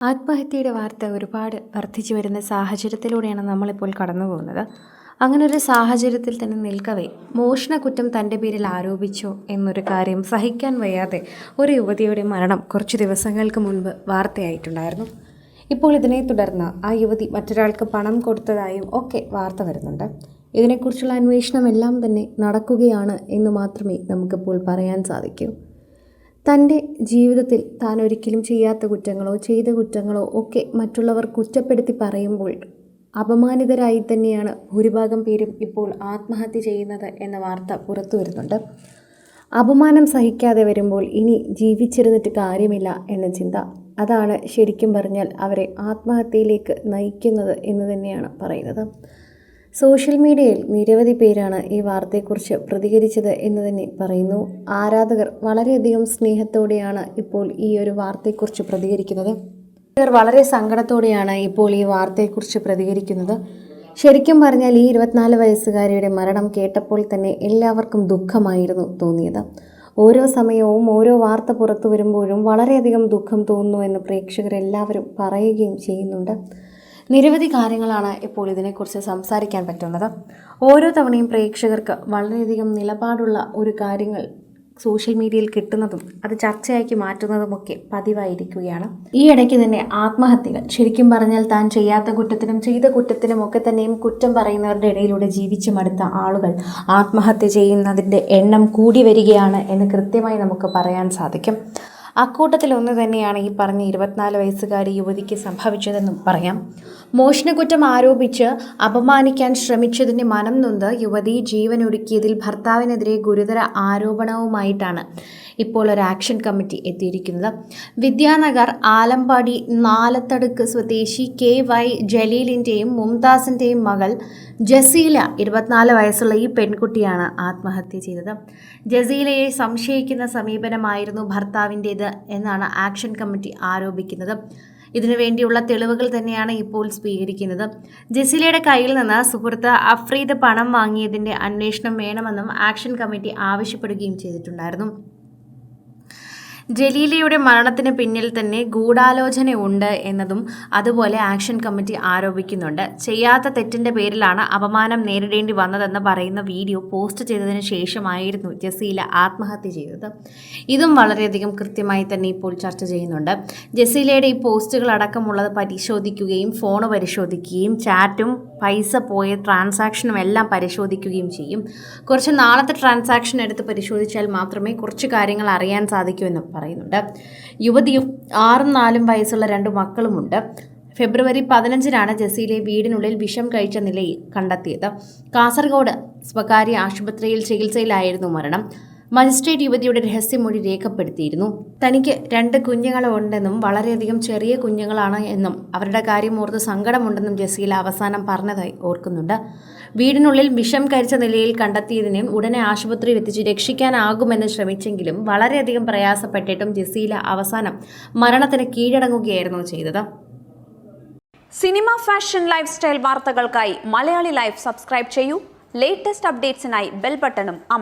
ആത്മഹത്യയുടെ വാർത്ത ഒരുപാട് വർദ്ധിച്ചു വരുന്ന സാഹചര്യത്തിലൂടെയാണ് നമ്മളിപ്പോൾ കടന്നു പോകുന്നത്. അങ്ങനെ ഒരു സാഹചര്യത്തിൽ തന്നെ നിൽക്കവേ മോഷണക്കുറ്റം തൻ്റെ പേരിൽ ആരോപിച്ചോ എന്നൊരു കാര്യം സഹിക്കാൻ വയ്യാതെ ഒരു യുവതിയുടെ മരണം കുറച്ച് ദിവസങ്ങൾക്ക് മുൻപ് വാർത്തയായിട്ടുണ്ടായിരുന്നു. ഇപ്പോൾ ഇതിനെ തുടർന്ന് ആ യുവതി മറ്റൊരാൾക്ക് പണം കൊടുത്തതായും ഒക്കെ വാർത്ത വരുന്നുണ്ട്. ഇതിനെക്കുറിച്ചുള്ള അന്വേഷണം എല്ലാം തന്നെ നടക്കുകയാണ് എന്ന് മാത്രമേ നമുക്കിപ്പോൾ പറയാൻ സാധിക്കൂ. തൻ്റെ ജീവിതത്തിൽ താൻ ഒരിക്കലും ചെയ്യാത്ത കുറ്റങ്ങളോ ചെയ്ത കുറ്റങ്ങളോ ഒക്കെ മറ്റുള്ളവർ കുറ്റപ്പെടുത്തി പറയുമ്പോൾ അപമാനിതരായി തന്നെയാണ് ഭൂരിഭാഗം പേരും ഇപ്പോൾ ആത്മഹത്യ ചെയ്യുന്നത് എന്ന വാർത്ത പുറത്തു വരുന്നുണ്ട്. അപമാനം സഹിക്കാതെ വരുമ്പോൾ ഇനി ജീവിച്ചിരുന്നിട്ട് കാര്യമില്ല എന്ന ചിന്ത, അതാണ് ശരിക്കും പറഞ്ഞാൽ അവരെ ആത്മഹത്യയിലേക്ക് നയിക്കുന്നത് എന്ന് തന്നെയാണ് പറയുന്നത്. സോഷ്യൽ മീഡിയയിൽ നിരവധി പേരാണ് ഈ വാർത്തയെക്കുറിച്ച് പ്രതികരിച്ചത് എന്ന് തന്നെ പറയുന്നു. ആരാധകർ വളരെയധികം സ്നേഹത്തോടെയാണ് ഇപ്പോൾ ഈ ഒരു വാർത്തയെക്കുറിച്ച് പ്രതികരിക്കുന്നത്. ഇവർ വളരെ സങ്കടത്തോടെയാണ് ഇപ്പോൾ ഈ വാർത്തയെക്കുറിച്ച് പ്രതികരിക്കുന്നത്. ശരിക്കും പറഞ്ഞാൽ ഈ 24 വയസ്സുകാരിയുടെ മരണം കേട്ടപ്പോൾ തന്നെ എല്ലാവർക്കും ദുഃഖമായിരുന്നു തോന്നിയത്. ഓരോ സമയവും ഓരോ വാർത്ത പുറത്തു വരുമ്പോഴും വളരെയധികം ദുഃഖം തോന്നുന്നു എന്ന് പ്രേക്ഷകരെല്ലാവരും പറയുകയും ചെയ്യുന്നുണ്ട്. നിരവധി കാര്യങ്ങളാണ് ഇപ്പോൾ ഇതിനെക്കുറിച്ച് സംസാരിക്കാൻ പറ്റുന്നത്. ഓരോ തവണയും പ്രേക്ഷകർക്ക് വളരെയധികം നിലപാടുള്ള ഒരു കാര്യങ്ങൾ സോഷ്യൽ മീഡിയയിൽ കിട്ടുന്നതും അത് ചർച്ചയാക്കി മാറ്റുന്നതുമൊക്കെ പതിവായിരിക്കുകയാണ്. ഈ ഇടയ്ക്ക് തന്നെ ആത്മഹത്യകൾ, ശരിക്കും പറഞ്ഞാൽ താൻ ചെയ്യാത്ത കുറ്റത്തിനും ചെയ്ത കുറ്റത്തിനും ഒക്കെ തന്നെയും കുറ്റം പറയുന്നവരുടെ ഇടയിലൂടെ ജീവിച്ചു മടുത്ത ആളുകൾ ആത്മഹത്യ ചെയ്യുന്നതിൻ്റെ എണ്ണം കൂടി വരികയാണ് എന്ന് കൃത്യമായി നമുക്ക് പറയാൻ സാധിക്കും. അക്കൂട്ടത്തിലൊന്ന് തന്നെയാണ് ഈ പറഞ്ഞ 24 വയസ്സുകാരി യുവതിക്ക് സംഭവിച്ചതെന്നും പറയാം. മോഷണക്കുറ്റം ആരോപിച്ച് അപമാനിക്കാൻ ശ്രമിച്ചതിന് മനം നൊന്ത് യുവതി ജീവനൊടുക്കിയതിൽ ഭർത്താവിനെതിരെ ഗുരുതര ആരോപണവുമായിട്ടാണ് ഇപ്പോൾ ഒരു ആക്ഷൻ കമ്മിറ്റി എത്തിയിരിക്കുന്നത്. വിദ്യാനഗർ ആലമ്പാടി നാലത്തടുക്ക് സ്വദേശി KY ജലീലിൻ്റെയും മുംതാസിൻ്റെയും മകൾ ജസീല 24 വയസ്സുള്ള ഈ പെൺകുട്ടിയാണ് ആത്മഹത്യ ചെയ്തത്. ജസീലയെ സംശയിക്കുന്ന സമീപനമായിരുന്നു ഭർത്താവിൻ്റേത് എന്നാണ് ആക്ഷൻ കമ്മിറ്റി ആരോപിക്കുന്നത്. ഇതിനു വേണ്ടിയുള്ള തെളിവുകൾ തന്നെയാണ് ഇപ്പോൾ സ്വീകരിക്കുന്നത്. ജസീലയുടെ കയ്യിൽ നിന്ന് സുഹൃത്ത് അഫ്രീദ് പണം വാങ്ങിയതിൻ്റെ അന്വേഷണം വേണമെന്നും ആക്ഷൻ കമ്മിറ്റി ആവശ്യപ്പെടുകയും ചെയ്തിട്ടുണ്ടായിരുന്നു. ജലീലയുടെ മരണത്തിന് പിന്നിൽ തന്നെ ഗൂഢാലോചനയുണ്ട് എന്നതും അതുപോലെ ആക്ഷൻ കമ്മിറ്റി ആരോപിക്കുന്നുണ്ട്. ചെയ്യാത്ത തെറ്റിൻ്റെ പേരിലാണ് അപമാനം നേരിടേണ്ടി വന്നതെന്ന് പറയുന്ന വീഡിയോ പോസ്റ്റ് ചെയ്തതിന് ശേഷമായിരുന്നു ജസീല ആത്മഹത്യ ചെയ്തത്. ഇതും വളരെയധികം കൃത്യമായി തന്നെ ഇപ്പോൾ ചർച്ച ചെയ്യുന്നുണ്ട്. ജസീലയുടെ ഈ പോസ്റ്റുകൾ അടക്കമുള്ളത് പരിശോധിക്കുകയും ഫോൺ പരിശോധിക്കുകയും ചാറ്റും പൈസ പോയ ട്രാൻസാക്ഷനും എല്ലാം പരിശോധിക്കുകയും ചെയ്യും. കുറച്ച് നാളത്തെ ട്രാൻസാക്ഷൻ എടുത്ത് പരിശോധിച്ചാൽ മാത്രമേ കുറച്ച് കാര്യങ്ങൾ അറിയാൻ സാധിക്കൂ എന്നും പറയുന്നുണ്ട്. യുവതിയും 6ഉം 4ഉം വയസ്സുള്ള 2 മക്കളുമുണ്ട്. ഫെബ്രുവരി 15-നാണ് ജസീലയെ വീടിനുള്ളിൽ വിഷം കഴിച്ച നിലയിൽ കണ്ടെത്തിയത്. കാസർഗോഡ് സ്വകാര്യ ആശുപത്രിയിൽ ചികിത്സയിലായിരുന്നു മരണം. മജിസ്ട്രേറ്റ് യുവതിയുടെ രഹസ്യമൊഴി രേഖപ്പെടുത്തിയിരുന്നു. തനിക്ക് 2 കുഞ്ഞുങ്ങളുണ്ടെന്നും വളരെയധികം ചെറിയ കുഞ്ഞുങ്ങളാണ് എന്നും അവരുടെ കാര്യം ഓർത്ത് സങ്കടമുണ്ടെന്നും ജസീല അവസാനം പറഞ്ഞതായി ഓർക്കുന്നുണ്ട്. വീടിനുള്ളിൽ വിഷം കഴിച്ച നിലയിൽ കണ്ടെത്തിയതിനും ഉടനെ ആശുപത്രിയിൽ എത്തിച്ച് രക്ഷിക്കാനാകുമെന്ന് ശ്രമിച്ചെങ്കിലും വളരെയധികം പ്രയാസപ്പെട്ടിട്ടും ജസീല അവസാനം മരണത്തിന് കീഴടങ്ങുകയായിരുന്നു ചെയ്തത്. സിനിമ, ഫാഷൻ, ലൈഫ് സ്റ്റൈൽ വാർത്തകൾക്കായി മലയാളി ലൈഫ് സബ്സ്ക്രൈബ് ചെയ്യൂ. ലേറ്റസ്റ്റ് അപ്ഡേറ്റ്സിനായി ബെൽ ബട്ടണും അമർത്തുക.